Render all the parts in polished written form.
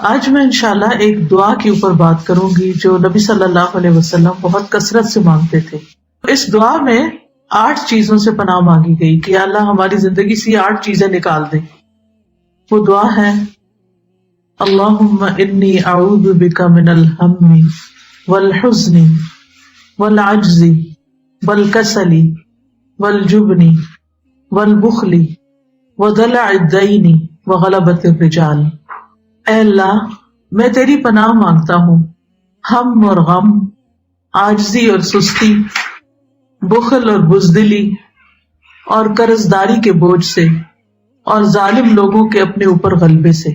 آج میں انشاءاللہ ایک دعا کے اوپر بات کروں گی جو نبی صلی اللہ علیہ وسلم بہت کثرت سے مانگتے تھے. اس دعا میں 8 چیزوں سے پناہ مانگی گئی کہ اللہ ہماری زندگی سے 8 چیزیں نکال دے. وہ دعا ہے اللہم انی اعوذ بک من الہم والحزن والعجز والکسل والجبن والبخل ودلع الدین وغلبۃ الرجال. اے اللہ میں تیری پناہ مانگتا ہوں ہم اور غم، عاجزی اور سستی، بخل اور بزدلی اور قرضداری کے بوجھ سے اور ظالم لوگوں کے اپنے اوپر غلبے سے.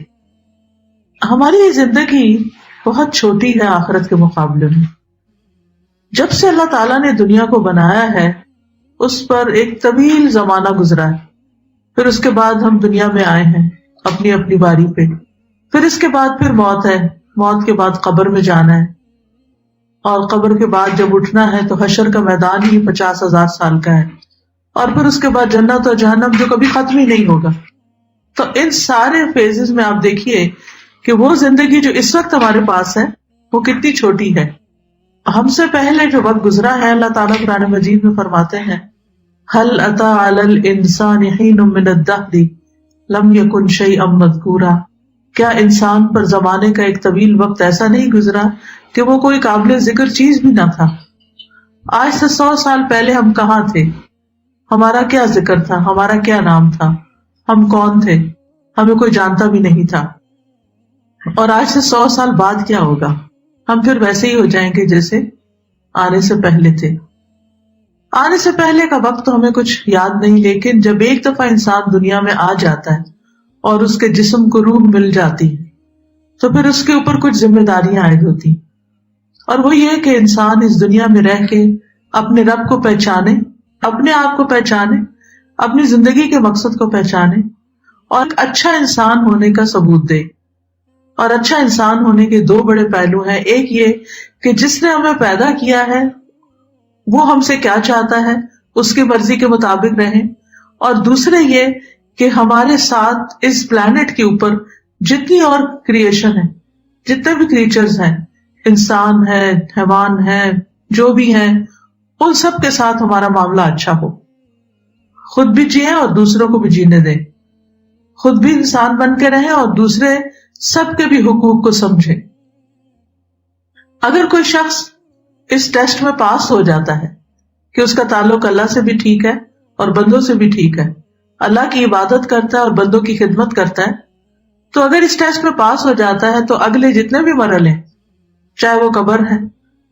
ہماری یہ زندگی بہت چھوٹی ہے آخرت کے مقابلے میں. جب سے اللہ تعالیٰ نے دنیا کو بنایا ہے اس پر ایک طویل زمانہ گزرا ہے. پھر اس کے بعد ہم دنیا میں آئے ہیں اپنی اپنی باری پہ. پھر اس کے بعد پھر موت ہے، موت کے بعد قبر میں جانا ہے، اور قبر کے بعد جب اٹھنا ہے تو حشر کا میدان ہی 50,000 سال کا ہے، اور پھر اس کے بعد جنت اور جہنم جو کبھی ختم ہی نہیں ہوگا. تو ان سارے فیزز میں آپ دیکھیے کہ وہ زندگی جو اس وقت ہمارے پاس ہے وہ کتنی چھوٹی ہے. ہم سے پہلے جو وقت گزرا ہے اللہ تعالیٰ قرآن مجید میں فرماتے ہیں هل أتى على الإنسان حين من الدهر لم يكن شيئا مذكورا. کیا انسان پر زمانے کا ایک طویل وقت ایسا نہیں گزرا کہ وہ کوئی قابل ذکر چیز بھی نہ تھا. آج سے 100 سال پہلے ہم کہاں تھے، ہمارا کیا ذکر تھا، ہمارا کیا نام تھا، ہم کون تھے، ہمیں کوئی جانتا بھی نہیں تھا. اور آج سے 100 سال بعد کیا ہوگا، ہم پھر ویسے ہی ہو جائیں گے جیسے آنے سے پہلے تھے. آنے سے پہلے کا وقت تو ہمیں کچھ یاد نہیں، لیکن جب ایک دفعہ انسان دنیا میں آ جاتا ہے اور اس کے جسم کو روح مل جاتی ہے تو پھر اس کے اوپر کچھ ذمہ داریاں عائد ہوتی، اور وہ یہ کہ انسان اس دنیا میں رہ کے اپنے رب کو پہچانے، اپنے آپ کو پہچانے، اپنی زندگی کے مقصد کو پہچانے اور ایک اچھا انسان ہونے کا ثبوت دے. اور اچھا انسان ہونے کے 2 بڑے پہلو ہیں. ایک یہ کہ جس نے ہمیں پیدا کیا ہے وہ ہم سے کیا چاہتا ہے، اس کی مرضی کے مطابق رہیں. اور دوسرے یہ کہ ہمارے ساتھ اس پلانٹ کے اوپر جتنی اور کریشن ہے، جتنے بھی کریچرز ہیں، انسان ہے، حیوان ہے، جو بھی ہیں، ان سب کے ساتھ ہمارا معاملہ اچھا ہو. خود بھی جئیں اور دوسروں کو بھی جینے دیں. خود بھی انسان بن کے رہیں اور دوسرے سب کے بھی حقوق کو سمجھیں. اگر کوئی شخص اس ٹیسٹ میں پاس ہو جاتا ہے کہ اس کا تعلق اللہ سے بھی ٹھیک ہے اور بندوں سے بھی ٹھیک ہے، اللہ کی عبادت کرتا ہے اور بندوں کی خدمت کرتا ہے، تو اگر اس ٹیسٹ میں پاس ہو جاتا ہے تو اگلے جتنے بھی مرحلے ہیں، چاہے وہ قبر ہے،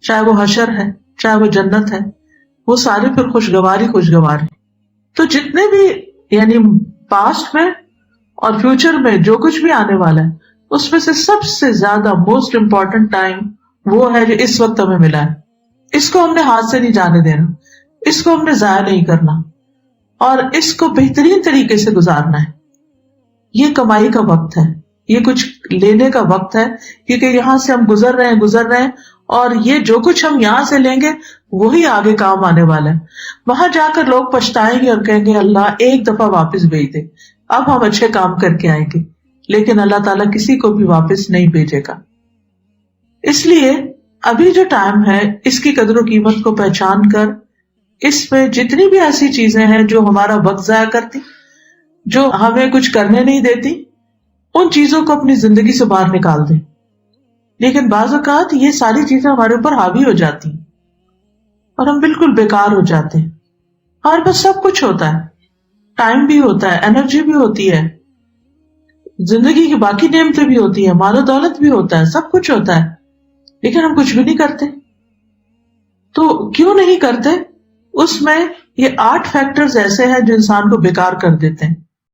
چاہے وہ حشر ہے، چاہے وہ جنت ہے، وہ سارے پھر خوشگوار ہے. تو جتنے بھی یعنی پاسٹ میں اور فیوچر میں جو کچھ بھی آنے والا ہے اس میں سے سب سے زیادہ موسٹ امپورٹنٹ ٹائم وہ ہے جو اس وقت ہمیں ملا ہے. اس کو ہم نے ہاتھ سے نہیں جانے دینا، اس کو ہم نے ضائع نہیں کرنا، اور اس کو بہترین طریقے سے گزارنا ہے. یہ کمائی کا وقت ہے، یہ کچھ لینے کا وقت ہے، کیونکہ یہاں سے ہم گزر رہے ہیں اور یہ جو کچھ ہم یہاں سے لیں گے وہی آگے کام آنے والا ہے. وہاں جا کر لوگ پچھتائیں گے اور کہیں گے اللہ ایک دفعہ واپس بھیج دے، اب ہم اچھے کام کر کے آئیں گے. لیکن اللہ تعالیٰ کسی کو بھی واپس نہیں بھیجے گا. اس لیے ابھی جو ٹائم ہے اس کی قدر و قیمت کو پہچان کر اس میں جتنی بھی ایسی چیزیں ہیں جو ہمارا وقت ضائع کرتی، جو ہمیں کچھ کرنے نہیں دیتی، ان چیزوں کو اپنی زندگی سے باہر نکال دیں. لیکن بعض اوقات یہ ساری چیزیں ہمارے اوپر حاوی ہو جاتی ہیں اور ہم بالکل بیکار ہو جاتے ہیں. ہمارے پاس سب کچھ ہوتا ہے، ٹائم بھی ہوتا ہے، انرجی بھی ہوتی ہے، زندگی کی باقی نعمتیں بھی ہوتی ہیں، مال و دولت بھی ہوتا ہے، سب کچھ ہوتا ہے، لیکن ہم کچھ بھی نہیں کرتے. تو کیوں نہیں کرتے؟ اس میں یہ 8 فیکٹرز ایسے ہیں جو انسان کو بیکار کر دیتے ہیں.